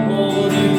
모든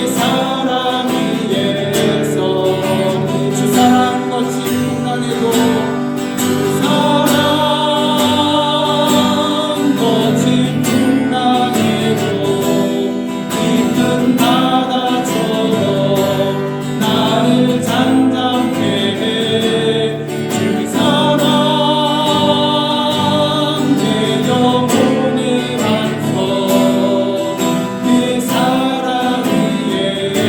사랑 위에서 주 사랑 거친 풍랑에도 주 사랑 거친 풍랑에도 깊은 바다처럼 나를 잠잠케 해 주 사랑 내 영혼의 반석 그 사랑 위에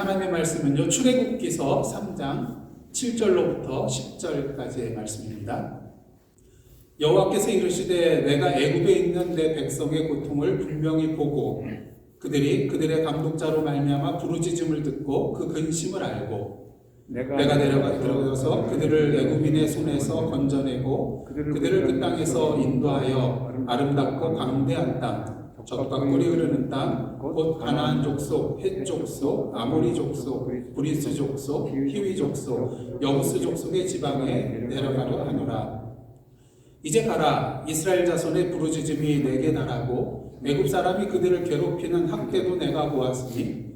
하나님의 말씀은요, 출애굽기서 3장 7절로부터 10절까지의 말씀입니다. 여호와께서 이르시되 내가 애굽에 있는 내 백성의 고통을 분명히 보고 그들이 그들의 감독자로 말미암아 부르짖음을 듣고 그 근심을 알고 내가 들어가서 그들을 애굽인의 손에서 건져내고 그들을 그 땅에서 인도하여 아름답고 광대한 땅 젖과 꿀이 흐르는 땅 곧 가나안 족속, 헷 족속, 아모리 족속, 브리스 족속, 히위 족속, 여부스 족속의 지방에 내려가려 하노라. 이제 가라. 이스라엘 자손의 부르짖음이 내게 달하고 애굽 사람이 그들을 괴롭히는 학대도 내가 보았으니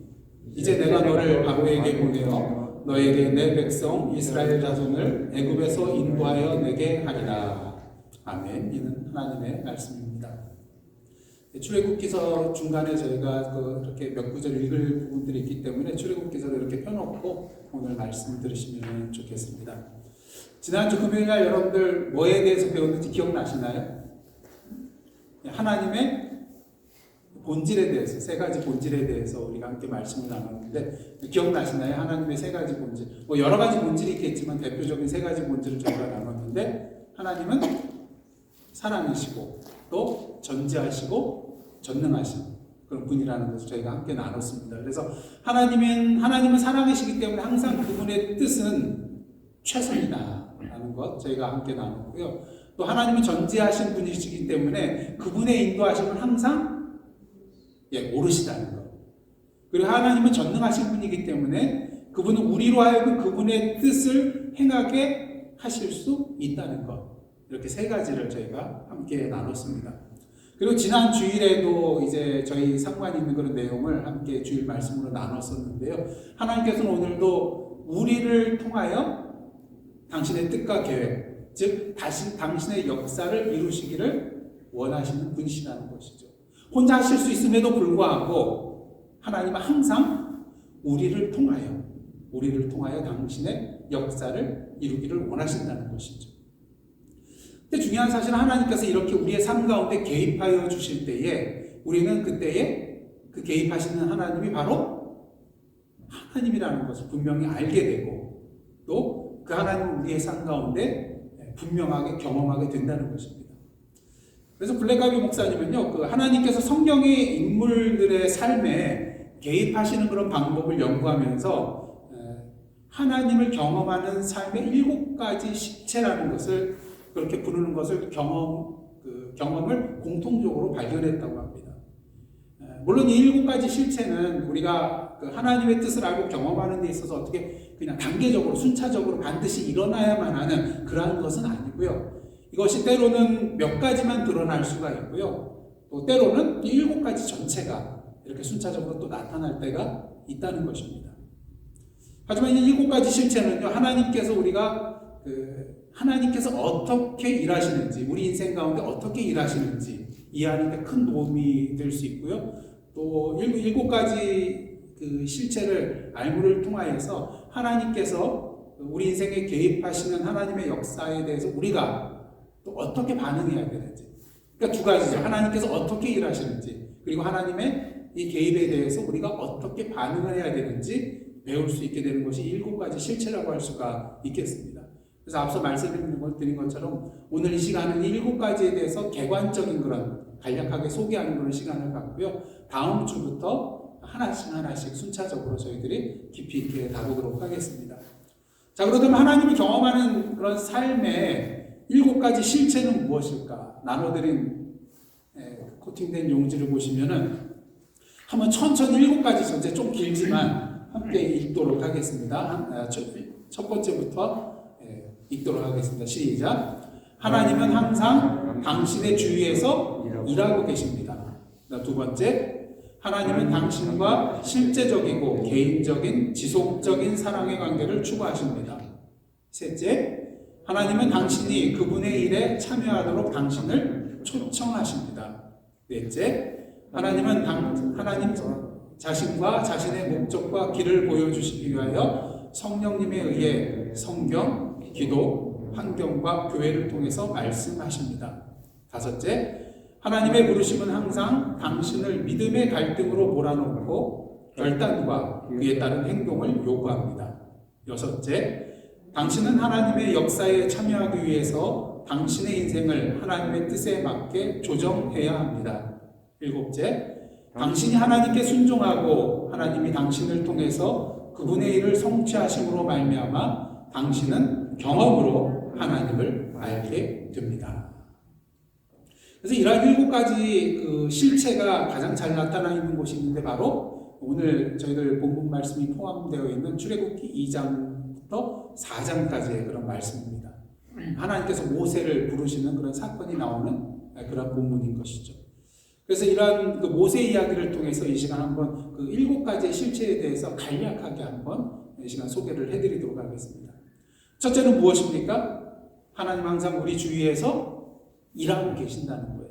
이제 내가 너를 바로에게 보내어 너에게 내 백성 이스라엘 자손을 애굽에서 인도하여 내게 하리라. 아멘. 이는 하나님의 말씀입니다. 출애굽기서 중간에 저희가 이렇게 몇 구절 읽을 부분들이 있기 때문에 출애굽기서를 이렇게 펴놓고 오늘 말씀 들으시면 좋겠습니다. 지난주 금요일날 여러분들 뭐에 대해서 배웠는지 기억나시나요? 하나님의 본질에 대해서, 세 가지 본질에 대해서 우리가 함께 말씀을 나눴는데 기억나시나요? 하나님의 세 가지 본질. 여러 가지 본질이 있겠지만 대표적인 세 가지 본질을 저희가 나눴는데 하나님은 사랑이시고 또 전지하시고 전능하신 그런 분이라는 것을 저희가 함께 나눴습니다. 그래서 하나님은 사랑이시기 때문에 항상 그분의 뜻은 최선이다 라는 것 저희가 함께 나눴고요. 또 하나님은 전지하신 분이시기 때문에 그분의 인도하심은 항상 옳으시다는 것. 그리고 하나님은 전능하신 분이기 때문에 그분은 우리로 하여금 그분의 뜻을 행하게 하실 수 있다는 것. 이렇게 세 가지를 저희가 함께 나눴습니다. 그리고 지난 주일에도 이제 저희 상관이 있는 그런 내용을 함께 주일 말씀으로 나눴었는데요. 하나님께서는 오늘도 우리를 통하여 당신의 뜻과 계획, 즉 당신의 역사를 이루시기를 원하시는 분이시라는 것이죠. 혼자 하실 수 있음에도 불구하고 하나님은 항상 우리를 통하여 당신의 역사를 이루기를 원하신다는 것이죠. 근데 중요한 사실은 하나님께서 이렇게 우리의 삶 가운데 개입하여 주실 때에 우리는 그때에 그 개입하시는 하나님이 바로 하나님이라는 것을 분명히 알게 되고 또 그 하나님은 우리의 삶 가운데 분명하게 경험하게 된다는 것입니다. 그래서 블랙가비 목사님은요, 하나님께서 성경의 인물들의 삶에 개입하시는 그런 방법을 연구하면서 하나님을 경험하는 삶의 7가지 실체라는 것을 그렇게 부르는 것을 경험을 공통적으로 발견했다고 합니다. 물론 이 7가지 실체는 우리가 하나님의 뜻을 알고 경험하는 데 있어서 어떻게 그냥 단계적으로 순차적으로 반드시 일어나야만 하는 그러한 것은 아니고요. 이것이 때로는 몇 가지만 드러날 수가 있고요. 또 때로는 이 7가지 전체가 이렇게 순차적으로 또 나타날 때가 있다는 것입니다. 하지만 이 7가지 실체는요, 하나님께서 어떻게 일하시는지, 우리 인생 가운데 어떻게 일하시는지 이해하는 데 큰 도움이 될 수 있고요. 또 7가지 그 실체를 알무를 통하여서 하나님께서 우리 인생에 개입하시는 하나님의 역사에 대해서 우리가 또 어떻게 반응해야 되는지. 그러니까 2가지죠. 하나님께서 어떻게 일하시는지, 그리고 하나님의 이 개입에 대해서 우리가 어떻게 반응을 해야 되는지 배울 수 있게 되는 것이 7가지 실체라고 할 수가 있겠습니다. 그래서 앞서 말씀드린 것처럼 오늘 이 시간은 이 7가지에 대해서 객관적인 그런 간략하게 소개하는 그런 시간을 갖고요. 다음 주부터 하나씩 순차적으로 저희들이 깊이 있게 다루도록 하겠습니다. 자, 그렇다면 하나님을 경험하는 그런 삶의 7가지 실체는 무엇일까? 나눠드린 코팅된 용지를 보시면은 한번 천천히 7가지 전체 좀 길지만 함께 읽도록 하겠습니다. 첫 번째부터 읽도록 하겠습니다. 시작. 하나님은 항상 당신의 주위에서 일하고 계십니다. 2번째, 하나님은 당신과 실제적이고 개인적인 지속적인 사랑의 관계를 추구하십니다. 셋째, 하나님은 당신이 그분의 일에 참여하도록 당신을 초청하십니다. 넷째, 하나님 자신과 자신의 목적과 길을 보여주시기 위하여 성령님에 의해 성경, 기도, 환경과 교회를 통해서 말씀하십니다. 다섯째, 하나님의 부르심은 항상 당신을 믿음의 갈등으로 몰아넣고 결단과 그에 따른 행동을 요구합니다. 여섯째, 당신은 하나님의 역사에 참여하기 위해서 당신의 인생을 하나님의 뜻에 맞게 조정해야 합니다. 일곱째, 당신이 하나님께 순종하고 하나님이 당신을 통해서 그분의 일을 성취하심으로 말미암아 당신은 경험으로 하나님을 알게 됩니다. 그래서 이러한 일곱 가지 그 실체가 가장 잘 나타나 있는 곳이 있는데 바로 오늘 저희들 본문 말씀이 포함되어 있는 출애굽기 2장부터 4장까지의 그런 말씀입니다. 하나님께서 모세를 부르시는 그런 사건이 나오는 그런 본문인 것이죠. 그래서 이러한 그 모세 이야기를 통해서 이 시간 한번 그 일곱 가지의 실체에 대해서 간략하게 한번 이 시간 소개를 해드리도록 하겠습니다. 첫째는 무엇입니까? 하나님 항상 우리 주위에서 일하고 계신다는 거예요.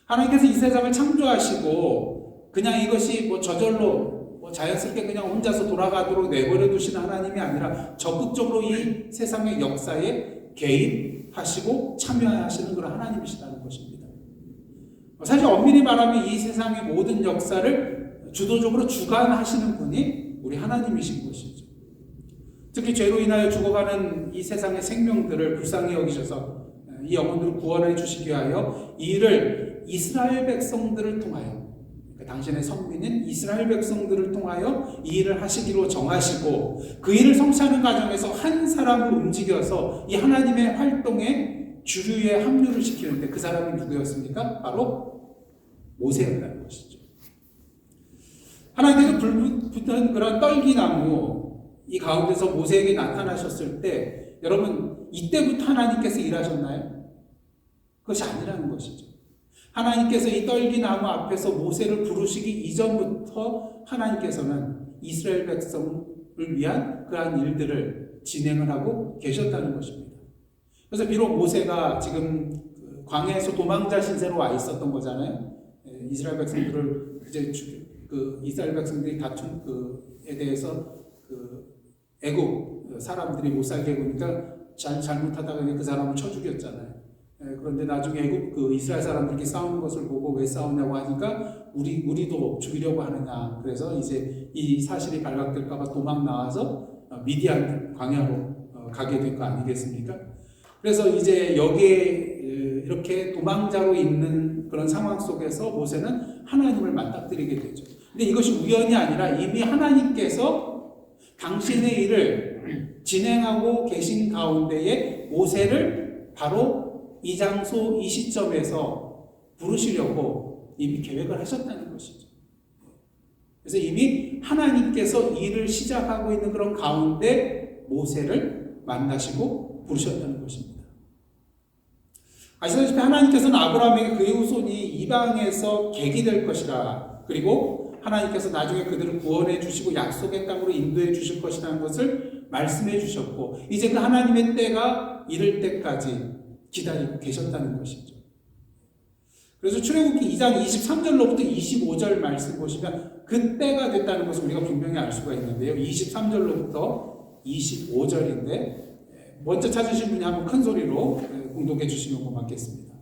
하나님께서 이 세상을 창조하시고 그냥 이것이 뭐 저절로 자연스럽게 그냥 혼자서 돌아가도록 내버려 두시는 하나님이 아니라 적극적으로 이 세상의 역사에 개입하시고 참여하시는 그런 하나님이시라는 것입니다. 사실 엄밀히 말하면 이 세상의 모든 역사를 주도적으로 주관하시는 분이 우리 하나님이신 것이죠. 특히 죄로 인하여 죽어가는 이 세상의 생명들을 불쌍히 여기셔서 이 영혼들을 구원해 주시기 위하여 이 일을 이스라엘 백성들을 통하여, 그러니까 당신의 선민인 이스라엘 백성들을 통하여 이 일을 하시기로 정하시고 그 일을 성취하는 과정에서 한 사람을 움직여서 이 하나님의 활동에 주류에 합류를 시키는데 그 사람이 누구였습니까? 바로 모세였다는 것이죠. 하나님께서 불 붙은 그런 떨기나무 이 가운데서 모세에게 나타나셨을 때 여러분 이때부터 하나님께서 일하셨나요? 그것이 아니라는 것이죠. 하나님께서 이 떨기나무 앞에서 모세를 부르시기 이전부터 하나님께서는 이스라엘 백성을 위한 그러한 일들을 진행을 하고 계셨다는 것입니다. 그래서 비록 모세가 지금 광야에서 도망자 신세로 와 있었던 거잖아요. 이스라엘 백성들을 이제 이스라엘 백성들이 다툰 그에 대해서 애국 사람들이 못 살게 구니까 잘못하다가 그 사람을 쳐 죽였잖아요. 그런데 나중에 애국 이스라엘 사람들이 싸우는 것을 보고 왜 싸우냐고 하니까 우리도 죽이려고 하느냐. 그래서 이제 이 사실이 발각될까봐 도망 나와서 미디안 광야로 가게 된 거 아니겠습니까? 그래서 이제 여기에 이렇게 도망자로 있는 그런 상황 속에서 모세는 하나님을 맞닥뜨리게 되죠. 근데 이것이 우연이 아니라 이미 하나님께서 당신의 일을 진행하고 계신 가운데에 모세를 바로 이 장소, 이 시점에서 부르시려고 이미 계획을 하셨다는 것이죠. 그래서 이미 하나님께서 일을 시작하고 있는 그런 가운데 모세를 만나시고 부르셨다는 것입니다. 아시다시피 하나님께서는 아브라함에게 그의 후손이 이방에서 객이 될 것이라, 그리고 하나님께서 나중에 그들을 구원해 주시고 약속의 땅으로 인도해 주실 것이라는 것을 말씀해 주셨고 이제 그 하나님의 때가 이를 때까지 기다리고 계셨다는 것이죠. 그래서 출애굽기 2장 23절로부터 25절 말씀 보시면 그 때가 됐다는 것을 우리가 분명히 알 수가 있는데요. 23절로부터 25절인데 먼저 찾으신 분이 한번 큰 소리로 공독해 주시면 고맙겠습니다.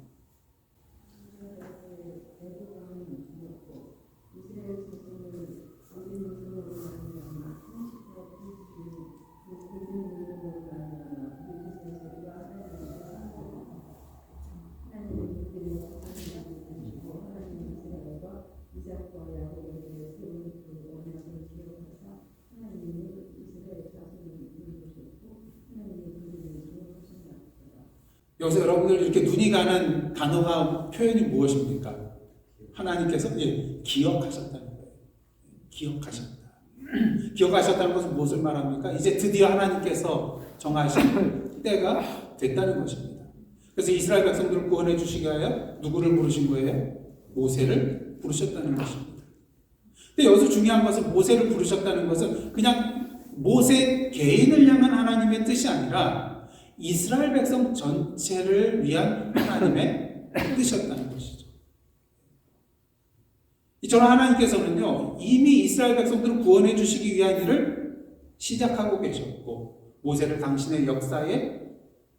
여기서 여러분들 이렇게 눈이 가는 단어가 표현이 무엇입니까? 하나님께서 기억하셨다는 거예요. 기억하셨다. 기억하셨다는 것은 무엇을 말합니까? 이제 드디어 하나님께서 정하신 때가 됐다는 것입니다. 그래서 이스라엘 백성들을 구원해 주시기 위하여 누구를 부르신 거예요? 모세를 부르셨다는 것입니다. 근데 여기서 중요한 것은 모세를 부르셨다는 것은 그냥 모세 개인을 향한 하나님의 뜻이 아니라 이스라엘 백성 전체를 위한 하나님의 뜻이었다는 것이죠. 이처럼 하나님께서는요, 이미 이스라엘 백성들을 구원해 주시기 위한 일을 시작하고 계셨고, 모세를 당신의 역사에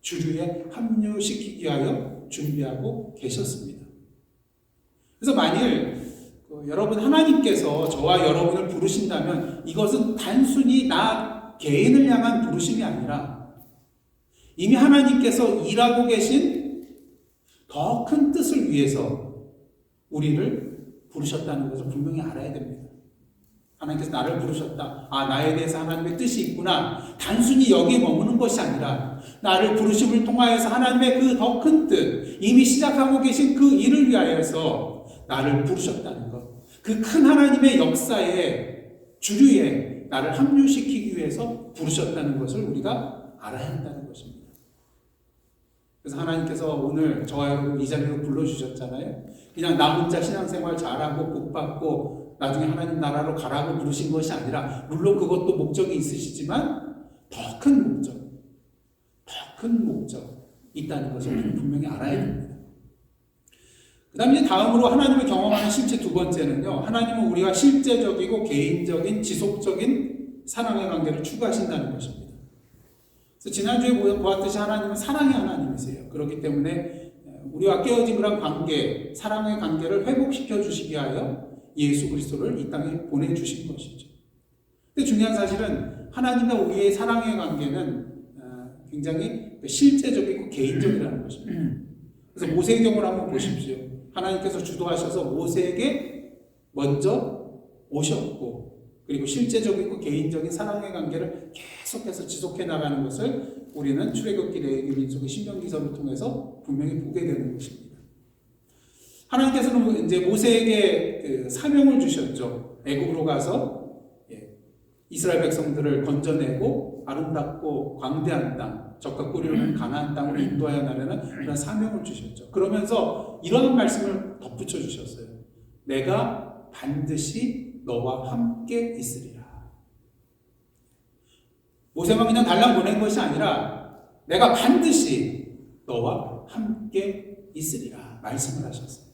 주류에 합류시키기 위하여 준비하고 계셨습니다. 그래서 만일 여러분 하나님께서 저와 여러분을 부르신다면 이것은 단순히 나 개인을 향한 부르심이 아니라 이미 하나님께서 일하고 계신 더 큰 뜻을 위해서 우리를 부르셨다는 것을 분명히 알아야 됩니다. 하나님께서 나를 부르셨다. 나에 대해서 하나님의 뜻이 있구나. 단순히 여기에 머무는 것이 아니라 나를 부르심을 통하여서 하나님의 그 더 큰 뜻, 이미 시작하고 계신 그 일을 위하여서 나를 부르셨다는 것. 그 큰 하나님의 역사의 주류에 나를 합류시키기 위해서 부르셨다는 것을 우리가 알아야 한다는 것입니다. 그래서 하나님께서 오늘 저와 여러분 이 자리로 불러주셨잖아요. 그냥 나 혼자 신앙생활 잘하고 복받고 나중에 하나님 나라로 가라고 부르신 것이 아니라 물론 그것도 목적이 있으시지만 더 큰 목적 있다는 것을 우리는 분명히 알아야 됩니다. 그 다음에 이제 다음으로 하나님을 경험하는 실제 두 번째는요. 하나님은 우리가 실제적이고 개인적인 지속적인 사랑의 관계를 추구하신다는 것입니다. 그래서 지난주에 보았듯이 하나님은 사랑의 하나님이세요. 그렇기 때문에 우리와 깨어짐을 한 관계, 사랑의 관계를 회복시켜 주시기 위하여 예수 그리스도를 이 땅에 보내주신 것이죠. 근데 중요한 사실은 하나님과 우리의 사랑의 관계는 굉장히 실제적이고 개인적이라는 것입니다. 그래서 모세의 경우를 한번 보십시오. 하나님께서 주도하셔서 모세에게 먼저 오셨고 그리고 실제적이고 개인적인 사랑의 관계를 계속해서 지속해 나가는 것을 우리는 출애굽기, 레위기, 민수기, 신명기서를 통해서 분명히 보게 되는 것입니다. 하나님께서는 이제 모세에게 그 사명을 주셨죠. 애굽으로 가서 이스라엘 백성들을 건져내고 아름답고 광대한 땅, 적과 꿀이 흐르는 가나안 땅으로 인도하여 나가는 그런 사명을 주셨죠. 그러면서 이런 말씀을 덧붙여 주셨어요. 내가 반드시 너와 함께 있으리라. 모세만 그냥 달랑 보낸 것이 아니라 내가 반드시 너와 함께 있으리라 말씀을 하셨어요.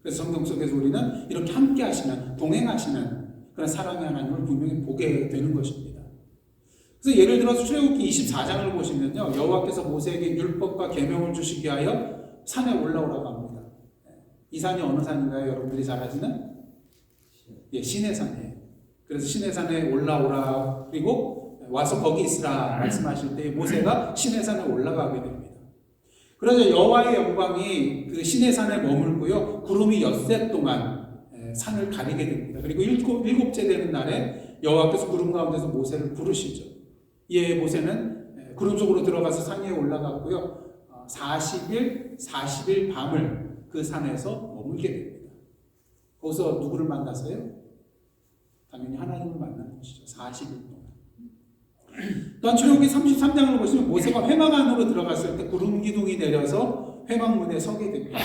그래서 성경 속에서 우리는 이렇게 함께 하시는, 동행하시는 그런 사랑의 하나님을 분명히 보게 되는 것입니다. 그래서 예를 들어서 출애굽기 24장을 보시면요. 여호와께서 모세에게 율법과 계명을 주시기 위하여 산에 올라오라고 합니다. 이 산이 어느 산인가요? 여러분들이 잘 아시는? 시내산이에요. 그래서 시내산에 올라오라 그리고 와서 거기 있으라 말씀하실 때 모세가 시내산에 올라가게 됩니다. 그래서 여호와의 영광이 그 시내산에 머물고요. 구름이 엿새 동안 산을 가리게 됩니다. 그리고 일곱째 되는 날에 여호와께서 구름 가운데서 모세를 부르시죠. 이에 모세는 구름 속으로 들어가서 산 위에 올라갔고요. 40일 밤을 그 산에서 머물게 됩니다. 거기서 누구를 만났어요? 당연히 하나님을 만난 것이죠. 40일 동안. 또한 출애굽기 33장을 보시면 모세가 회막 안으로 들어갔을 때 구름 기둥이 내려서 회막문에 서게 됩니다.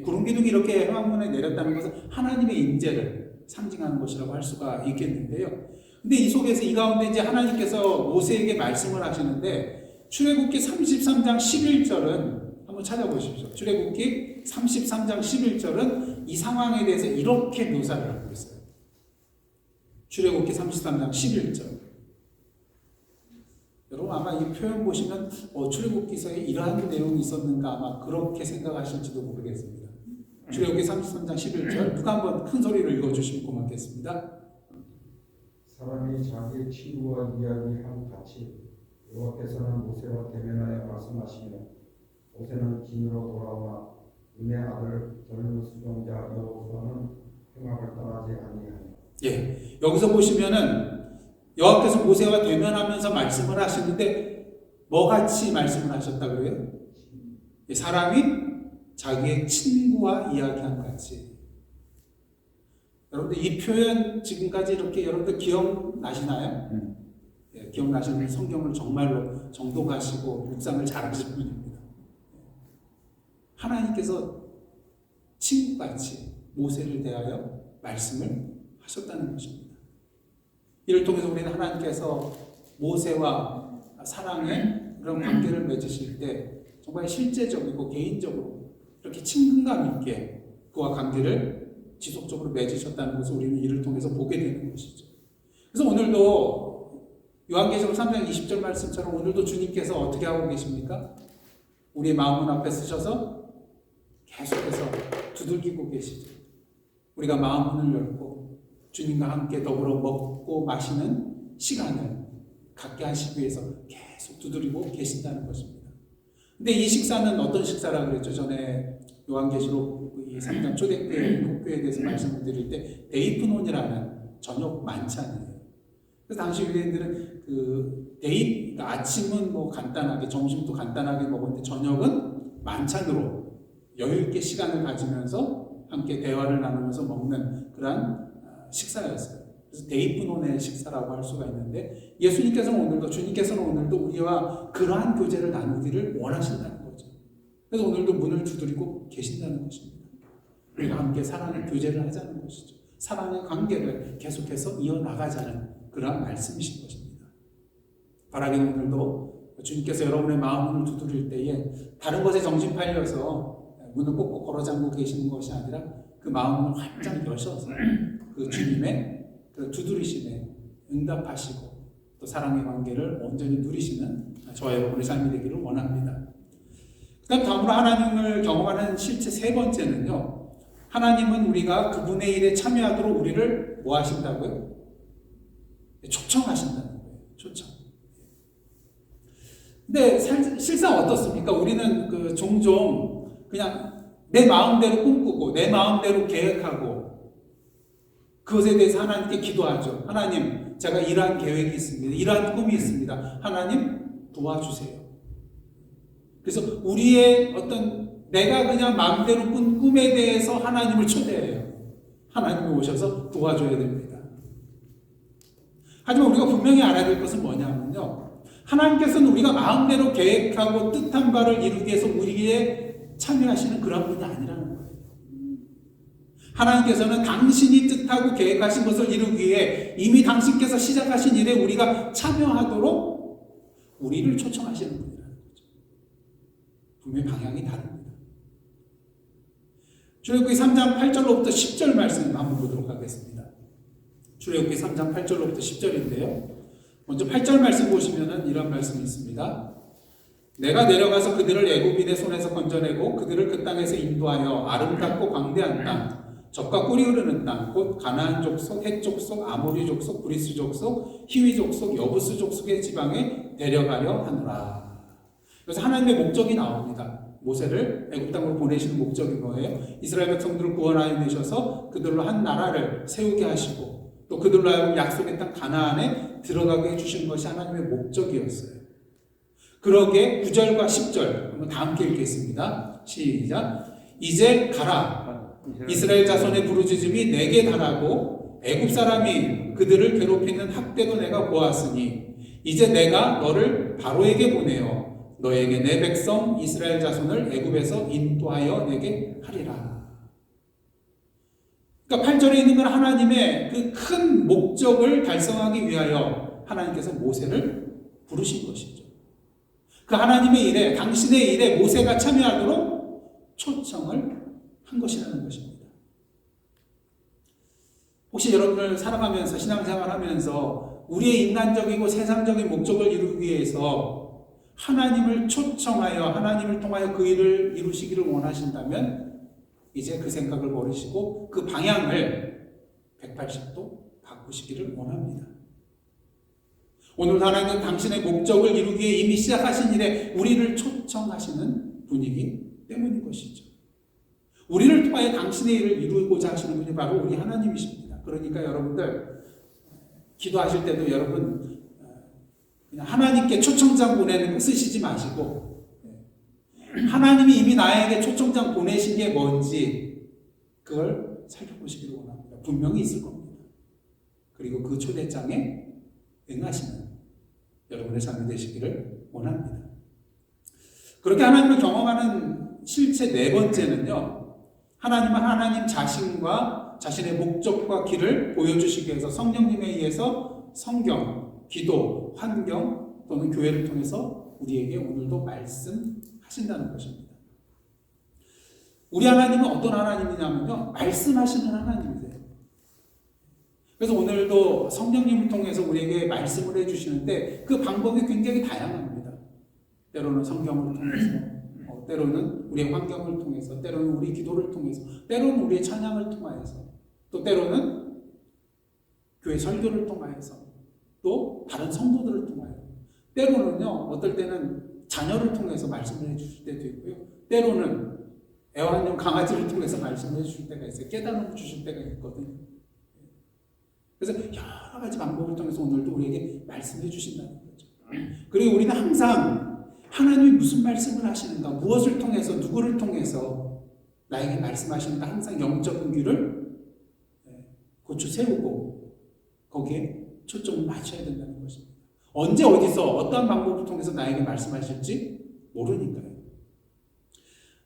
구름 기둥이 이렇게 회막문에 내렸다는 것은 하나님의 임재를 상징하는 것이라고 할 수가 있겠는데요. 근데 이 속에서 이 가운데 이제 하나님께서 모세에게 말씀을 하시는데 출애굽기 33장 11절은 한번 찾아보십시오. 출애굽기 33장 11절은 이 상황에 대해서 이렇게 묘사를 하고 있어요. 출애굽기 33장 11절. 여러분 아마 이 표현 보시면 출애굽기서에 이러한 내용이 있었는가 아마 그렇게 생각하실지도 모르겠습니다. 출애굽기 33장 11절 누가 한번 큰 소리로 읽어주시면 고맙겠습니다. 사람이 자기 친구와 이야기한 같이 여호와께서는 모세와 대면하여 말씀하시며 모세는 진으로 돌아오나 눈의 아들 젊은 수종자 여호수아는 회막을 떠나지 아니하니. 여기서 보시면은 여호와께서 모세와 대면하면서 말씀을 하시는데 뭐같이 말씀을 하셨다 그래요? 사람이 자기의 친구와 이야기한 같이. 여러분들 이 표현 지금까지 이렇게 여러분들 기억나시나요? 기억나시는 성경을 정말로 정독하시고 묵상을 잘하시는 분입니다. 하나님께서 친구같이 모세를 대하여 말씀을 하셨다는 것입니다. 이를 통해서 우리는 하나님께서 모세와 사랑의 그런 관계를 맺으실 때 정말 실제적이고 개인적으로 이렇게 친근감 있게 그와 관계를 지속적으로 맺으셨다는 것을 우리는 이를 통해서 보게 되는 것이죠. 그래서 오늘도 요한계시록 3장 20절 말씀처럼 오늘도 주님께서 어떻게 하고 계십니까? 우리의 마음문 앞에 쓰셔서 계속해서 두들기고 계시죠. 우리가 마음문을 열고 주님과 함께 더불어 먹고 마시는 시간을 갖게 하시기 위해서 계속 두드리고 계신다는 것입니다. 근데 이 식사는 어떤 식사라고 그랬죠? 전에 요한계시록 이 3장 초대교회 목교에 대해서 말씀을 드릴 때 데이프논이라는 저녁 만찬이에요. 그래서 당시 유대인들은 그러니까 아침은 뭐 간단하게, 점심도 간단하게 먹었는데 저녁은 만찬으로 여유 있게 시간을 가지면서 함께 대화를 나누면서 먹는 그런 식사였어요. 그래서 데이프논의 식사라고 할 수가 있는데 주님께서는 오늘도 우리와 그러한 교제를 나누기를 원하신다는 거죠. 그래서 오늘도 문을 두드리고 계신다는 것입니다. 우리가 함께 사랑의 교제를 하자는 것이죠. 사랑의 관계를 계속해서 이어나가자는 그러한 말씀이신 것입니다. 바라기는 오늘도 주님께서 여러분의 마음을 두드릴 때에 다른 것에 정신 팔려서 문을 꼭꼭 걸어 잠그고 계시는 것이 아니라 그 마음을 활짝 여셔서 그 주님의 그 두드리심에 응답하시고 또 사랑의 관계를 온전히 누리시는 저와 여러분의 삶이 되기를 원합니다. 다음으로 하나님을 경험하는 실체 세 번째는요. 하나님은 우리가 그분의 일에 참여하도록 우리를 뭐 하신다고요? 초청하신다는 거예요. 초청. 근데 실상 어떻습니까? 우리는 종종 그냥 내 마음대로 꿈꾸고 내 마음대로 계획하고 그것에 대해서 하나님께 기도하죠. 하나님, 제가 이러한 계획이 있습니다. 이러한 꿈이 있습니다. 하나님 도와주세요. 그래서 우리의 내가 그냥 마음대로 꾼 꿈에 대해서 하나님을 초대해요. 하나님이 오셔서 도와줘야 됩니다. 하지만 우리가 분명히 알아야 될 것은 뭐냐면요. 하나님께서는 우리가 마음대로 계획하고 뜻한 바를 이루기 위해서 우리에 참여하시는 그런 분이 아니라는 거예요. 하나님께서는 당신이 뜻하고 계획하신 것을 이루기 위해 이미 당신께서 시작하신 일에 우리가 참여하도록 우리를 초청하시는 분이라는 거죠. 분명히 방향이 다릅니다. 출애굽기 3장 8절로부터 10절 말씀 한번 보도록 하겠습니다. 출애굽기 3장 8절로부터 10절인데요. 먼저 8절 말씀 보시면은 이런 말씀이 있습니다. 내가 내려가서 그들을 애굽인의 손에서 건져내고 그들을 그 땅에서 인도하여 아름답고 광대한 땅, 젖과 꿀이 흐르는 땅, 곧 가나안 족속, 헷 족속, 아모리 족속, 브리스 족속, 히위 족속, 여부스 족속의 지방에 데려가려 하노라. 그래서 하나님의 목적이 나옵니다. 모세를 애굽 땅으로 보내시는 목적이 뭐예요? 이스라엘 백성들을 구원하여 내셔서 그들로 한 나라를 세우게 하시고 또 그들로 하여금 약속의 땅 가나안에 들어가게 해주시는 것이 하나님의 목적이었어요. 그러게 9절과 10절 한번 다 함께 읽겠습니다. 시작. 이제 가라. 이스라엘 자손의 부르짖음이 내게 달하고 애굽 사람이 그들을 괴롭히는 학대도 내가 보았으니 이제 내가 너를 바로에게 보내어 너에게 내 백성 이스라엘 자손을 애굽에서 인도하여 내게 하리라. 그러니까 8절에 있는 건 하나님의 그 큰 목적을 달성하기 위하여 하나님께서 모세를 부르신 것이죠. 그 하나님의 일에, 당신의 일에 모세가 참여하도록 초청을 한 것이라는 것입니다. 혹시 여러분을 살아가면서 신앙생활하면서 우리의 인간적이고 세상적인 목적을 이루기 위해서 하나님을 초청하여 하나님을 통하여 그 일을 이루시기를 원하신다면 이제 그 생각을 버리시고 그 방향을 180도 바꾸시기를 원합니다. 오늘 하나님은 당신의 목적을 이루기 위해 이미 시작하신 일에 우리를 초청하시는 분이기 때문인 것이죠. 우리를 통하여 당신의 일을 이루고자 하시는 분이 바로 우리 하나님이십니다. 그러니까 여러분들 기도하실 때도 여러분 그냥 하나님께 초청장 보내는 거 쓰시지 마시고 하나님이 이미 나에게 초청장 보내신 게 뭔지 그걸 살펴보시기를 원합니다. 분명히 있을 겁니다. 그리고 그 초대장에 응하시는 여러분의 삶이 되시기를 원합니다. 그렇게 하나님을 경험하는 실체 네 번째는요. 하나님은 하나님 자신과 자신의 목적과 길을 보여주시기 위해서 성령님에 의해서 성경, 기도, 환경 또는 교회를 통해서 우리에게 오늘도 말씀하신다는 것입니다. 우리 하나님은 어떤 하나님이냐면요. 말씀하시는 하나님이세요. 그래서 오늘도 성령님을 통해서 우리에게 말씀을 해주시는데 그 방법이 굉장히 다양합니다. 때로는 성경을 통해서 때로는 우리의 환경을 통해서, 때로는 우리 기도를 통해서, 때로는 우리의 찬양을 통하여서 또 때로는 교회 설교를 통하여서, 또 다른 성도들을 통하여, 때로는요 어떨 때는 자녀를 통해서 말씀을 해주실 때도 있고요, 때로는 애완용 강아지를 통해서 말씀을 해주실 때가 있어요. 깨달음을 주실 때가 있거든요. 그래서 여러 가지 방법을 통해서 오늘도 우리에게 말씀해 주신다는 거죠. 그리고 우리는 항상 하나님이 무슨 말씀을 하시는가, 무엇을 통해서, 누구를 통해서 나에게 말씀하시는가, 항상 영적인 귀를 고쳐 세우고 거기에 초점을 맞춰야 된다는 것입니다. 언제 어디서 어떠한 방법을 통해서 나에게 말씀하실지 모르니까요.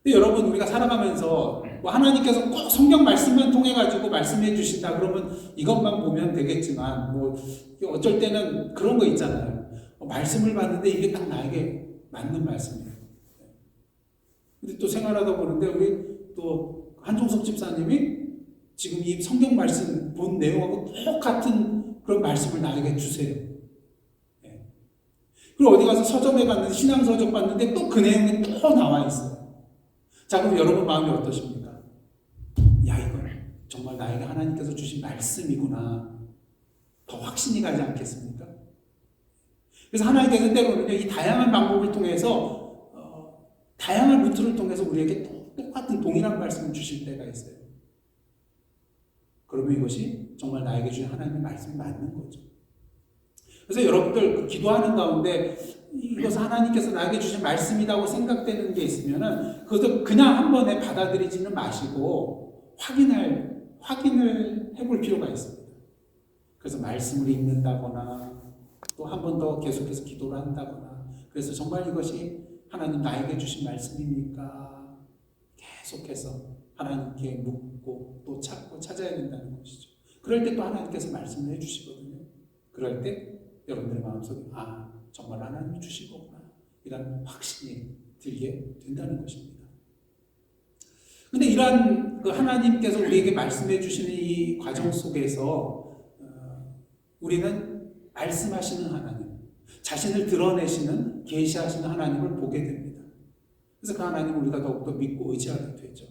근데 여러분, 우리가 살아가면서 뭐 하나님께서 꼭 성경 말씀만 통해 가지고 말씀해 주신다 그러면 이것만 보면 되겠지만, 뭐 어쩔 때는 그런 거 있잖아요. 말씀을 받는데 이게 딱 나에게 맞는 말씀이에요. 근데 또 생활하다 보는데 우리 또 한종석 집사님이 지금 이 성경 말씀 본 내용하고 똑같은 그런 말씀을 나에게 주세요. 그리고 어디 가서 서점에 갔는데, 신앙서적 봤는데 또 그 내용이 또 나와 있어요. 자, 그럼 여러분 마음이 어떠십니까? 야, 이건 정말 나에게 하나님께서 주신 말씀이구나. 더 확신이 가지 않겠습니까? 그래서 하나님께서 때로는요, 이 다양한 방법을 통해서, 다양한 루트를 통해서 우리에게 똑같은 동일한 말씀을 주실 때가 있어요. 그러면 이것이 정말 나에게 주신 하나님의 말씀이 맞는 거죠. 그래서 여러분들 기도하는 가운데 이것은 하나님께서 나에게 주신 말씀이라고 생각되는 게 있으면은 그것을 그냥 한 번에 받아들이지는 마시고 확인을 해볼 필요가 있습니다. 그래서 말씀을 읽는다거나 또 한 번 더 계속해서 기도를 한다거나, 그래서 정말 이것이 하나님 나에게 주신 말씀입니까? 계속해서 하나님께 묻고 또 찾고 찾아야 된다는 것이죠. 그럴 때 또 하나님께서 말씀을 해주시거든요. 그럴 때 여러분들의 마음속에 정말 하나님이 주신 거구나, 이런 확신이 들게 된다는 것입니다. 근데 이러한 그 하나님께서 우리에게 말씀해 주시는 이 과정 속에서 우리는 말씀하시는 하나님, 자신을 드러내시는, 계시하시는 하나님을 보게 됩니다. 그래서 그 하나님을 우리가 더욱더 믿고 의지하게 되죠.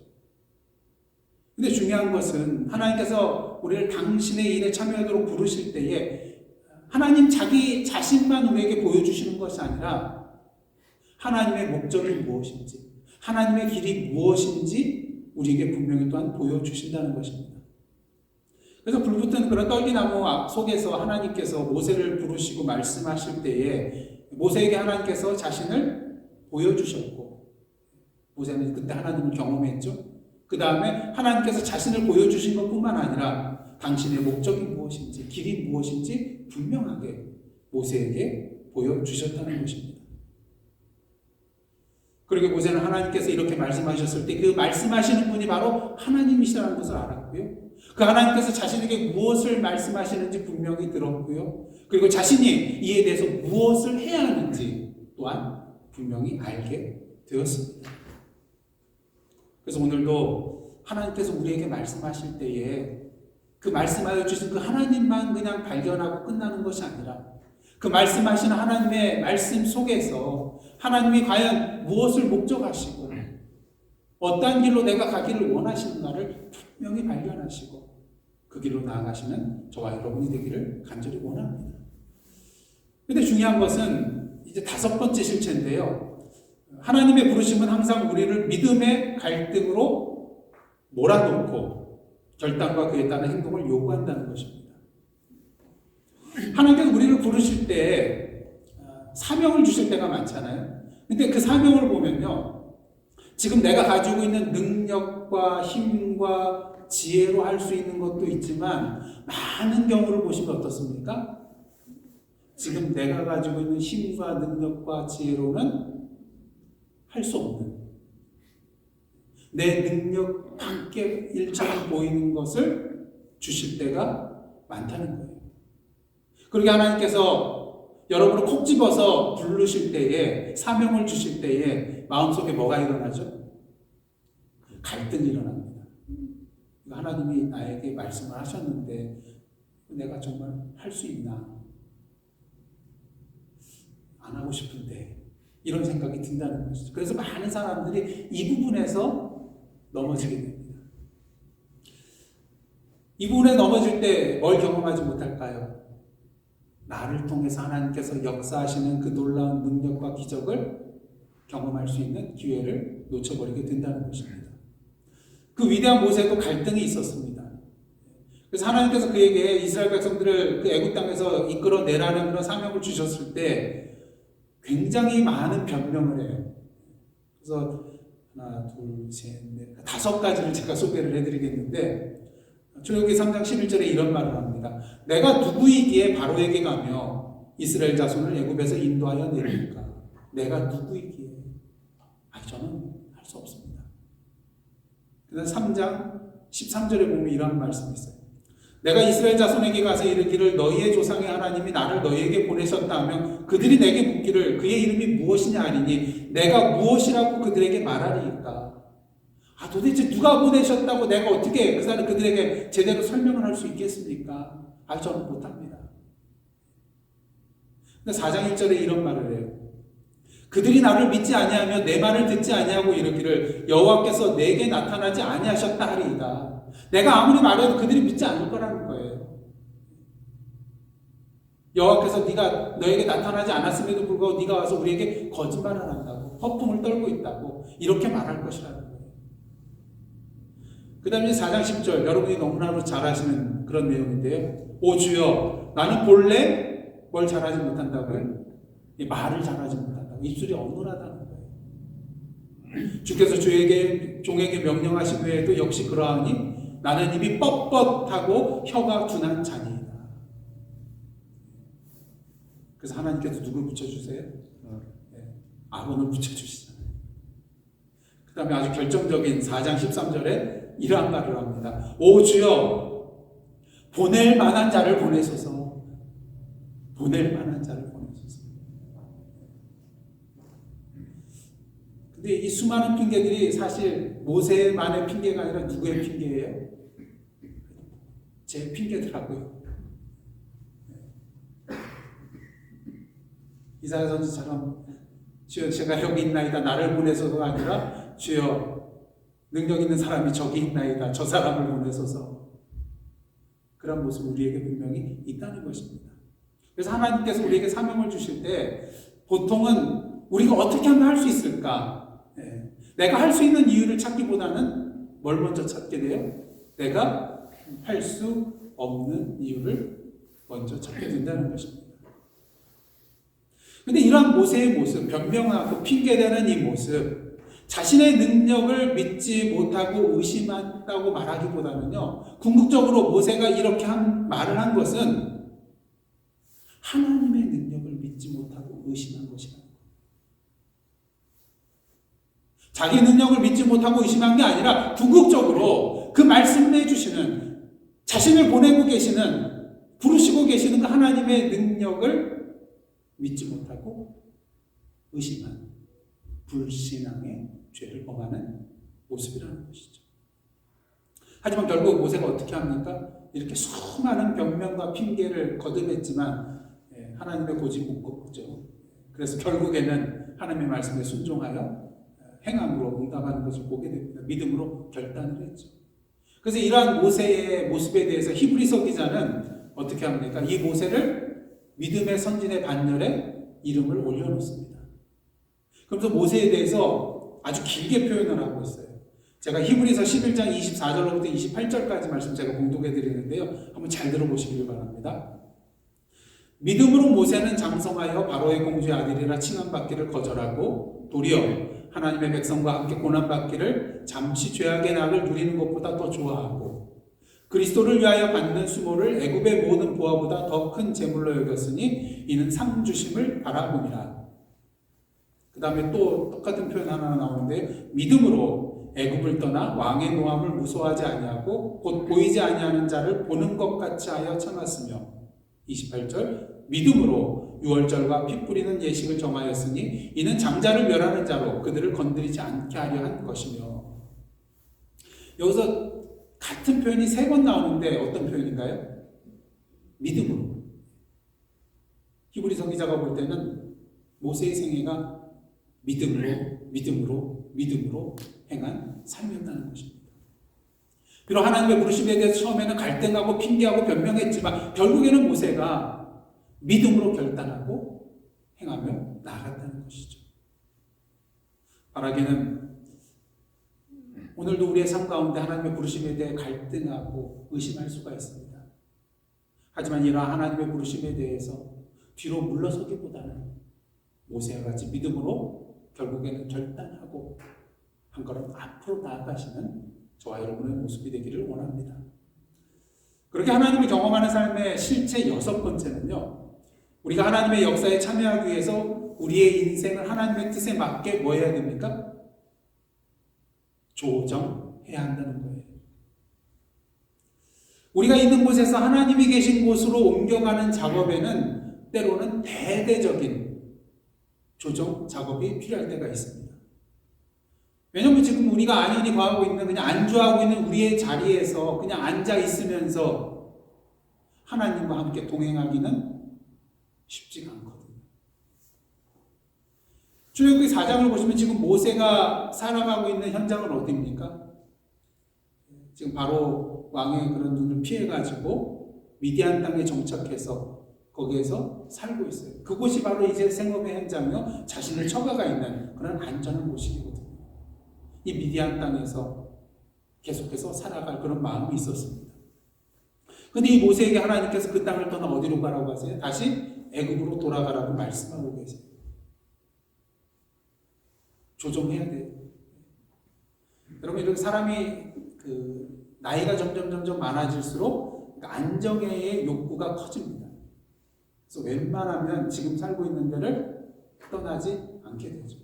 근데 중요한 것은 하나님께서 우리를 당신의 일에 참여하도록 부르실 때에 하나님 자기 자신만 우리에게 보여주시는 것이 아니라 하나님의 목적이 무엇인지, 하나님의 길이 무엇인지 우리에게 분명히 또한 보여주신다는 것입니다. 그래서 불붙은 그런 떨기나무 속에서 하나님께서 모세를 부르시고 말씀하실 때에 모세에게 하나님께서 자신을 보여주셨고, 모세는 그때 하나님을 경험했죠. 그 다음에 하나님께서 자신을 보여주신 것뿐만 아니라 당신의 목적이 무엇인지, 길이 무엇인지 분명하게 모세에게 보여주셨다는 것입니다. 그리고 모세는 하나님께서 이렇게 말씀하셨을 때 그 말씀하시는 분이 바로 하나님이시라는 것을 알았고요. 그 하나님께서 자신에게 무엇을 말씀하시는지 분명히 들었고요. 그리고 자신이 이에 대해서 무엇을 해야 하는지 또한 분명히 알게 되었습니다. 그래서 오늘도 하나님께서 우리에게 말씀하실 때에 그 말씀하여 주신 그 하나님만 그냥 발견하고 끝나는 것이 아니라 그 말씀하시는 하나님의 말씀 속에서 하나님이 과연 무엇을 목적하시고 어떠한 길로 내가 가기를 원하시는가를 분명히 발견하시고 그 길로 나아가시는 저와 여러분이 되기를 간절히 원합니다. 그런데 중요한 것은 이제 5번째 실체인데요. 하나님의 부르심은 항상 우리를 믿음의 갈등으로 몰아놓고 결단과 그에 따른 행동을 요구한다는 것입니다. 하나님께서 우리를 부르실 때 사명을 주실 때가 많잖아요. 근데 그 사명을 보면요, 지금 내가 가지고 있는 능력과 힘과 지혜로 할 수 있는 것도 있지만 많은 경우를 보시면 어떻습니까? 지금 내가 가지고 있는 힘과 능력과 지혜로는 할 수 없는, 내 능력 밖에 일처럼 보이는 것을 주실 때가 많다는 거예요. 그러게 하나님께서 여러분을 콕 집어서 부르실 때에, 사명을 주실 때에 마음속에 뭐가 일어나죠? 갈등이 일어납니다. 하나님이 나에게 말씀을 하셨는데 내가 정말 할 수 있나? 안 하고 싶은데, 이런 생각이 든다는 것이죠. 그래서 많은 사람들이 이 부분에서 넘어지게 됩니다. 이 부분에 넘어질 때 뭘 경험하지 못할까요? 나를 통해서 하나님께서 역사하시는 그 놀라운 능력과 기적을 경험할 수 있는 기회를 놓쳐버리게 된다는 것입니다. 그 위대한 모세도 갈등이 있었습니다. 그래서 하나님께서 그에게 이스라엘 백성들을 그 애굽 땅에서 이끌어내라는 그런 사명을 주셨을 때 굉장히 많은 변명을 해요. 그래서 하나, 둘, 셋, 넷, 5가지를 제가 소개를 해드리겠는데 출애굽기 3장 11절에 이런 말을 합니다. 내가 누구이기에 바로에게 가며 이스라엘 자손을 애굽에서 인도하여 내리니까 내가 누구이기에 저는 할 수 없습니다. 그다음 3장 13절에 보면 이런 말씀이 있어요. 내가 이스라엘 자손에게 가서 이르기를 너희의 조상의 하나님이 나를 너희에게 보내셨다 하면 그들이 내게 묻기를 그의 이름이 무엇이냐 하리니 내가 무엇이라고 그들에게 말하리이까. 도대체 누가 보내셨다고 내가 어떻게 그들에게 제대로 설명을 할 수 있겠습니까? 저는 못합니다. 근데 4장 1절에 이런 말을 해요. 그들이 나를 믿지 아니하며 내 말을 듣지 아니하고 이르기를 여호와께서 내게 나타나지 아니하셨다 하리이다. 내가 아무리 말해도 그들이 믿지 않을 거라는 거예요. 여호와께서 네가 너에게 나타나지 않았음에도 불구하고 네가 와서 우리에게 거짓말을 한다고 허풍을 떨고 있다고 이렇게 말할 것이라는 거예요. 그 다음에 4장 10절 여러분이 너무나도 잘 아시는 그런 내용인데요. 오 주여 나는 본래 뭘 잘하지 못한다고요? 말을 잘하지 못한다고 입술이 어눌하다는 거예요. 주께서 종에게 명령하신 외에도 역시 그러하니 나는 입이 뻣뻣하고 혀가 둔한 자니이다. 그래서 하나님께서 누굴 붙여주세요? 아론을 붙여주시잖아요. 그 다음에 아주 결정적인 4장 13절에 이러한 말을 합니다. 오 주여 보낼 만한 자를 보내소서. 보낼 만한 자를 보내소서. 근데 이 수많은 핑계들이 사실 모세만의 핑계가 아니라 누구의 핑계예요? 제 핑계더라고요. 이사야 선지처럼 주여 제가 여기 있나이다 나를 보내소서가 아니라 주여 능력 있는 사람이 저기 있나이다 저 사람을 보내소서. 그런 모습 우리에게 분명히 있다는 것입니다. 그래서 하나님께서 우리에게 사명을 주실 때 보통은 우리가 어떻게 하면 할 수 있을까? 내가 할 수 있는 이유를 찾기보다는 뭘 먼저 찾게 돼요? 내가 할 수 없는 이유를 먼저 찾게 된다는 것입니다. 근데 이러한 모세의 모습, 변명하고 핑계대는 이 모습, 자신의 능력을 믿지 못하고 의심한다고 말하기보다는요, 궁극적으로 모세가 이렇게 말을 한 것은 하나님의 능력을 믿지 못하고 의심한 것이다. 자기 능력을 믿지 못하고 의심한 게 아니라 궁극적으로 그 말씀해 주시는 자신을 보내고 계시는 부르시고 계시는 그 하나님의 능력을 믿지 못하고 의심한 불신앙의 죄를 범하는 모습이라는 것이죠. 하지만 결국 모세가 어떻게 합니까? 이렇게 수많은 변명과 핑계를 거듭했지만 하나님의 고집 못 걷죠. 그래서 결국에는 하나님의 말씀에 순종하여 행함으로 응답하는 것을 보게 됩니다. 믿음으로 결단을 했죠. 그래서 이러한 모세의 모습에 대해서 히브리서 기자는 어떻게 합니까? 이 모세를 믿음의 선진의 반열에 이름을 올려놓습니다. 그래서 모세에 대해서 아주 길게 표현을 하고 있어요. 제가 히브리서 11장 24절로부터 28절까지 말씀 제가 공독해 드리는데요. 한번 잘 들어보시길 바랍니다. 믿음으로 모세는 장성하여 바로의 공주의 아들이라 칭함받기를 거절하고 도리어 하나님의 백성과 함께 고난받기를 잠시 죄악의 낙을 누리는 것보다 더 좋아하고 그리스도를 위하여 받는 수모를 애굽의 모든 보화보다 더 큰 재물로 여겼으니 이는 상 주심을 바라봅니다. 그 다음에 또 똑같은 표현 하나 나오는데 믿음으로 애굽을 떠나 왕의 노함을 무서워하지 아니하고 곧 보이지 아니하는 자를 보는 것 같이 하여 참았으며 28절 믿음으로 유월절과 피 뿌리는 예식을 정하였으니 이는 장자를 멸하는 자로 그들을 건드리지 않게 하려 한 것이며. 여기서 같은 표현이 3번 나오는데 어떤 표현인가요? 믿음으로. 히브리서 기자가 볼 때는 모세의 생애가 믿음으로 행한 삶이었다는 것입니다. 비록 하나님의 부르심에 대해서 처음에는 갈등하고 핑계하고 변명했지만 결국에는 모세가 믿음으로 결단하고 행하며 나아갔다는 것이죠. 바라기는 오늘도 우리의 삶 가운데 하나님의 부르심에 대해 갈등하고 의심할 수가 있습니다. 하지만 이러한 하나님의 부르심에 대해서 뒤로 물러서기보다는 모세와 같이 믿음으로 결국에는 결단하고 한 걸음 앞으로 나아가시는 저와 여러분의 모습이 되기를 원합니다. 그렇게 하나님이 경험하는 삶의 실체 6번째는요. 우리가 하나님의 역사에 참여하기 위해서 우리의 인생을 하나님의 뜻에 맞게 뭐 해야 됩니까? 조정해야 한다는 거예요. 우리가 있는 곳에서 하나님이 계신 곳으로 옮겨가는 작업에는 때로는 대대적인 조정 작업이 필요할 때가 있습니다. 왜냐하면 지금 우리가 안일히 거하고 있는 그냥 안주하고 있는 우리의 자리에서 그냥 앉아 있으면서 하나님과 함께 동행하기는 쉽지가 않거든요. 출애굽기 4장을 보시면 지금 모세가 살아가고 있는 현장은 어디입니까? 지금 바로 왕의 그런 눈을 피해가지고 미디안 땅에 정착해서 거기에서 살고 있어요. 그곳이 바로 이제 생업의 현장이요. 자신을 처가가 있는 그런 안전한 곳이거든요. 이 미디안 땅에서 계속해서 살아갈 그런 마음이 있었습니다. 근데 이 모세에게 하나님께서 그 땅을 떠나 어디로 가라고 하세요? 다시 애굽으로 돌아가라고 말씀하고 계세요. 조정해야 돼요. 여러분, 이렇게 사람이 나이가 점점 많아질수록 안정의 욕구가 커집니다. 그래서 웬만하면 지금 살고 있는 데를 떠나지 않게 되죠.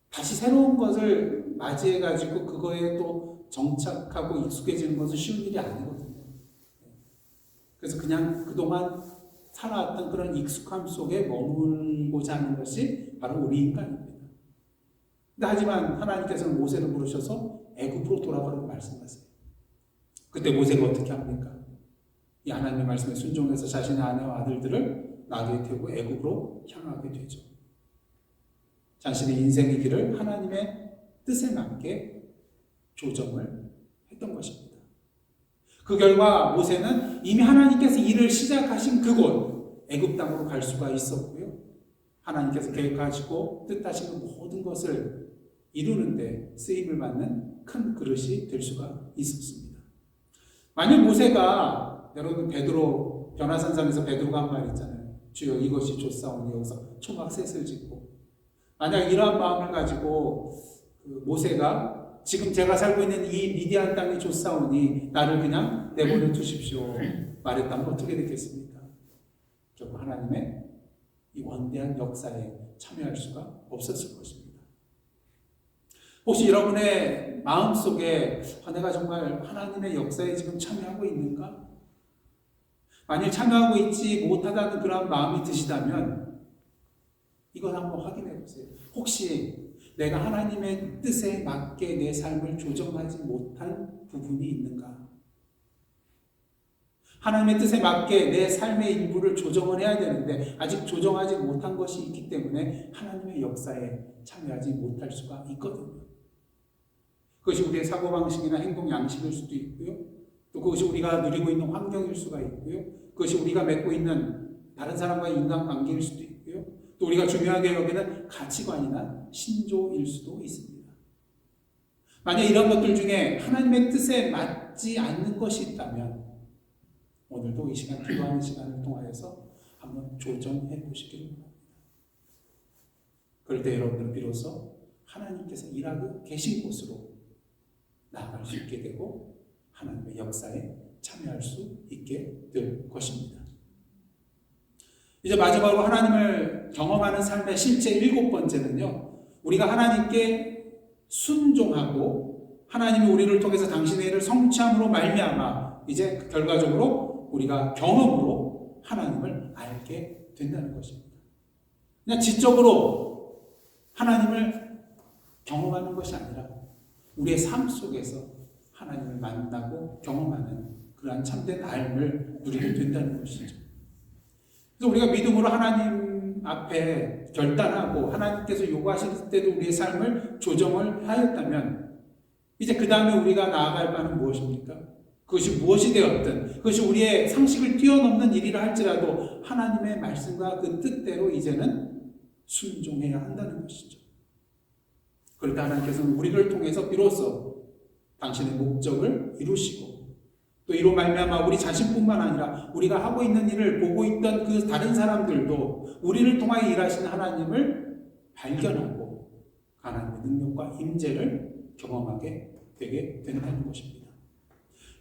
다시 새로운 것을 맞이해가지고 그거에 또 정착하고 익숙해지는 것은 쉬운 일이 아니거든요. 그래서 그냥 그동안 살아왔던 그런 익숙함 속에 머물고자 하는 것이 바로 우리 인간입니다. 근데 하지만 하나님께서는 모세를 부르셔서 애굽으로 돌아가라고 말씀하세요. 그때 모세가 어떻게 합니까? 이 하나님의 말씀에 순종해서 자신의 아내와 아들들을 나귀에 태우고 애굽으로 향하게 되죠. 자신의 인생의 길을 하나님의 뜻에 맞게 조정을 했던 것입니다. 그 결과 모세는 이미 하나님께서 일을 시작하신 그곳 애굽 땅으로 갈 수가 있었고요. 하나님께서 계획하시고 뜻하신 그 모든 것을 이루는데 쓰임을 받는 큰 그릇이 될 수가 있었습니다. 만약 모세가 여러분 베드로 변화산상에서 베드로가 한 말 있잖아요. 주여 이것이 좋사오니 여기서 초막셋을 짓고 만약 이러한 마음을 가지고 모세가 지금 제가 살고 있는 이 미디안 땅이 좋사오니 나를 그냥 내버려 두십시오 말했다면 어떻게 되겠습니까? 결국 하나님의 이 원대한 역사에 참여할 수가 없었을 것입니다. 혹시 여러분의 마음속에 내가 정말 하나님의 역사에 지금 참여하고 있는가? 만일 참여하고 있지 못하다는 그런 마음이 드시다면 이걸 한번 확인해 보세요. 혹시 내가 하나님의 뜻에 맞게 내 삶을 조정하지 못한 부분이 있는가? 하나님의 뜻에 맞게 내 삶의 일부를 조정을 해야 되는데 아직 조정하지 못한 것이 있기 때문에 하나님의 역사에 참여하지 못할 수가 있거든요. 그것이 우리의 사고방식이나 행동 양식일 수도 있고요. 또 그것이 우리가 누리고 있는 환경일 수가 있고요. 그것이 우리가 맺고 있는 다른 사람과의 인간관계일 수도 있고요. 또 우리가 중요하게 여기는 가치관이나 신조일 수도 있습니다. 만약 이런 것들 중에 하나님의 뜻에 맞지 않는 것이 있다면 오늘도 이 시간 기도하는 시간을 통하여서 한번 조정해 보시기를 바랍니다. 그럴 때 여러분들은 비로소 하나님께서 일하고 계신 곳으로 나아갈 수 있게 되고 하나님의 역사에 참여할 수 있게 될 것입니다. 이제 마지막으로 하나님을 경험하는 삶의 실제 7번째는요. 우리가 하나님께 순종하고 하나님이 우리를 통해서 당신의 일을 성취함으로 말미암아 이제 결과적으로 우리가 경험으로 하나님을 알게 된다는 것입니다. 그냥 지적으로 하나님을 경험하는 것이 아니라 우리의 삶 속에서 하나님을 만나고 경험하는 그러한 참된 삶을 누리게 된다는 것이죠. 그래서 우리가 믿음으로 하나님 앞에 결단하고 하나님께서 요구하실 때도 우리의 삶을 조정을 하였다면 이제 그 다음에 우리가 나아갈 바는 무엇입니까? 그것이 무엇이 되었든 그것이 우리의 상식을 뛰어넘는 일이라 할지라도 하나님의 말씀과 그 뜻대로 이제는 순종해야 한다는 것이죠. 그럴 때 하나님께서는 우리를 통해서 비로소 당신의 목적을 이루시고 또 이로 말미암아 우리 자신뿐만 아니라 우리가 하고 있는 일을 보고 있던 그 다른 사람들도 우리를 통하여 일하시는 하나님을 발견하고 하나님의 능력과 임재를 경험하게 되게 된다는 것입니다.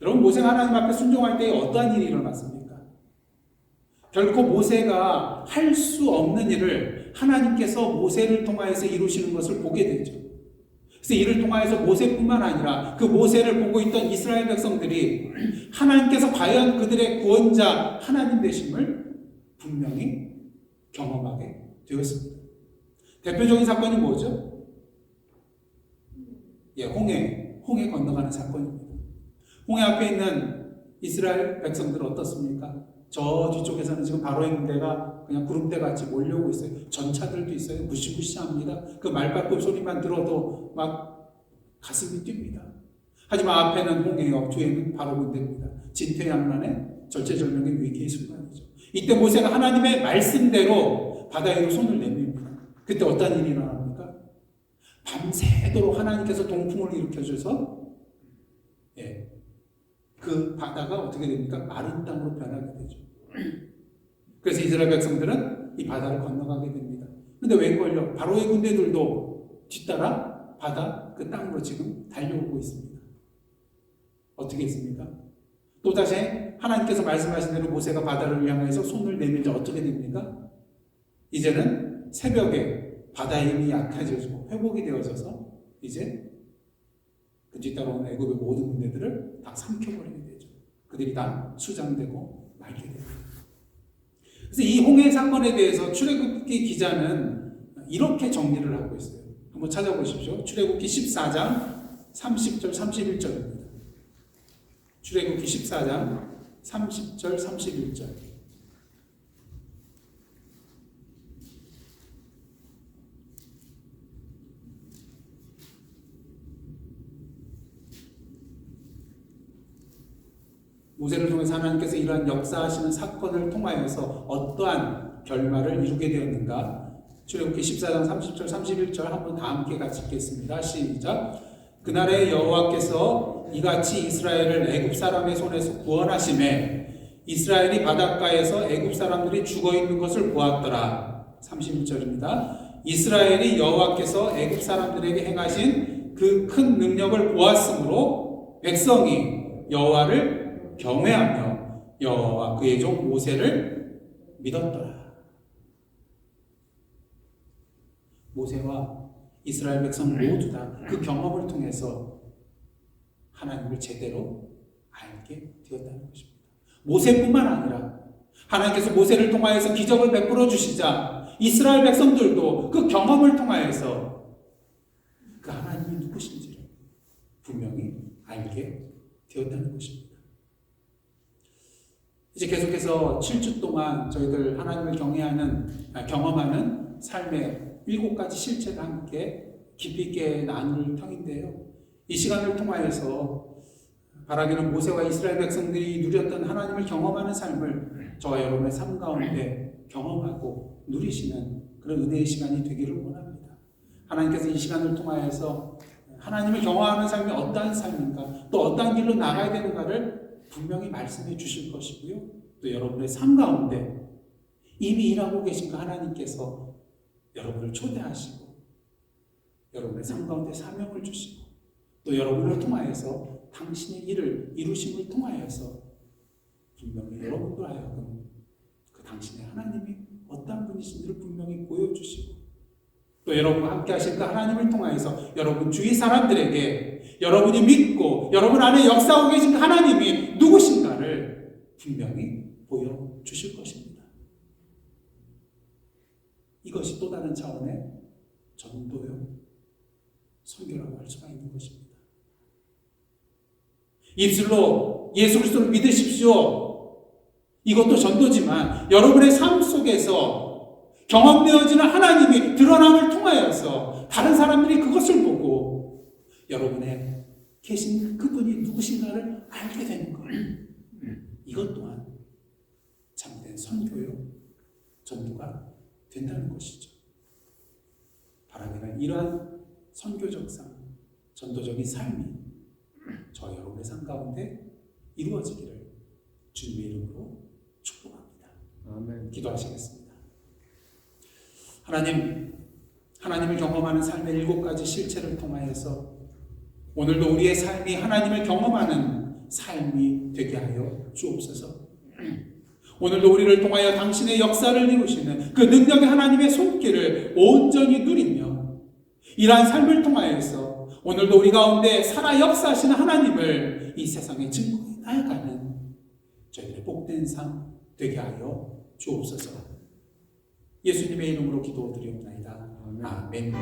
여러분, 모세가 하나님 앞에 순종할 때 어떠한 일이 일어났습니까? 결코 모세가 할 수 없는 일을 하나님께서 모세를 통하여서 이루시는 것을 보게 되죠. 그래서 이를 통하여서 모세뿐만 아니라 그 모세를 보고 있던 이스라엘 백성들이 하나님께서 과연 그들의 구원자 하나님 되심을 분명히 경험하게 되었습니다. 대표적인 사건이 뭐죠? 홍해 건너가는 사건입니다. 홍해 앞에 있는 이스라엘 백성들 어떻습니까? 저 뒤쪽에서는 지금 바로의 군대가 그냥 구름대 같이 몰려오고 있어요. 전차들도 있어요. 무시무시합니다. 그 말바꿈 소리만 들어도 막 가슴이 뜁니다. 하지만 앞에는 홍해요. 뒤에는 바로 군대입니다. 진퇴양난의 절체절명의 위기의 순간이죠. 이때 모세가 하나님의 말씀대로 바다 위로 손을 내밉니다. 그때 어떤 일이 일어납니까? 밤새도록 하나님께서 동풍을 일으켜줘서 그 바다가 어떻게 됩니까? 마른 땅으로 변하게 되죠. 그래서 이스라엘 백성들은 이 바다를 건너가게 됩니다. 근데 웬걸요? 바로의 군대들도 뒤따라 바다 그 땅으로 지금 달려오고 있습니다. 어떻게 있습니까? 또다시 하나님께서 말씀하신 대로 모세가 바다를 향해서 손을 내밀자 어떻게 됩니까? 이제는 새벽에 바다의 힘이 약해지고 회복이 되어져서 이제 그 뒤따라오는 애굽의 모든 군대들을 다 삼켜버리게 되죠. 그들이 다 수장되고 말게 됩니다. 그래서 이 홍해 사건에 대해서 출애굽기 기자는 이렇게 정리를 하고 있어요. 한번 찾아보십시오. 출애굽기 14장 30절 31절입니다. 출애굽기 14장 30절 31절. 모세를 통해서 하나님께서 이러한 역사하시는 사건을 통하여서 어떠한 결말을 이루게 되었는가? 출애굽기 14장 30절 31절 한번 다 함께 같이 읽겠습니다. 시작. 그날에 여호와께서 이같이 이스라엘을 애굽 사람의 손에서 구원하심에 이스라엘이 바닷가에서 애굽 사람들이 죽어있는 것을 보았더라. 31절입니다. 이스라엘이 여호와께서 애굽 사람들에게 행하신 그 큰 능력을 보았으므로 백성이 여호와를 경외하며 여호와와 그의 종 모세를 믿었더라. 모세와 이스라엘 백성 모두 다 그 경험을 통해서 하나님을 제대로 알게 되었다는 것입니다. 모세뿐만 아니라 하나님께서 모세를 통하여서 기적을 베풀어 주시자 이스라엘 백성들도 그 경험을 통하여서 그 하나님이 누구신지를 분명히 알게 되었다는 것입니다. 이제 계속해서 7주 동안 저희들 하나님을 경험하는 삶의 7가지 실체를 함께 깊이 있게 나눌 터인데요. 이 시간을 통하여서 바라기는 모세와 이스라엘 백성들이 누렸던 하나님을 경험하는 삶을 저와 여러분의 삶 가운데 경험하고 누리시는 그런 은혜의 시간이 되기를 원합니다. 하나님께서 이 시간을 통하여서 하나님을 경험하는 삶이 어떠한 삶인가, 또 어떠한 길로 나가야 되는가를 분명히 말씀해 주실 것이고요. 또 여러분의 삶 가운데 이미 일하고 계신 그 하나님께서 여러분을 초대하시고 여러분의 삶 가운데 사명을 주시고 또 여러분을 통하여서 당신의 일을 이루심을 통하여서 분명히 여러분도 하여금 그 당신의 하나님이 어떤 분이신지를 분명히 보여주시고 또 여러분과 함께 하실 그 하나님을 통하여서 여러분 주위 사람들에게 여러분이 믿고 여러분 안에 역사하고 계신 그 하나님이 누구신가를 분명히 보여주실 것입니다. 이것이 또 다른 차원의 전도요, 선교라고 할 수가 있는 것입니다. 입술로 예수 그리스도를 믿으십시오. 이것도 전도지만 여러분의 삶 속에서 경험되어지는 하나님이 드러남을 통하여서 다른 사람들이 그것을 보고 여러분의 계신 그분이 누구신가를 알게 되는 거예요. 이것 또한 참된 선교요, 전도가 된다는 것이죠. 바라기는 이러한 선교적 삶, 전도적인 삶이 저 여러분의 삶 가운데 이루어지기를 주님의 이름으로 축복합니다. 아멘. 기도하시겠습니다. 하나님을 경험하는 삶의 7가지 실체를 통하여서 오늘도 우리의 삶이 하나님을 경험하는 삶이 되게 하여 주옵소서. 오늘도 우리를 통하여 당신의 역사를 이루시는 그 능력의 하나님의 손길을 온전히 누리며 이러한 삶을 통하여서 오늘도 우리 가운데 살아 역사하시는 하나님을 이 세상에 증거해 나아가는 저희들의 복된 삶 되게 하여 주옵소서. 예수님의 이름으로 기도드리옵나이다. 아멘.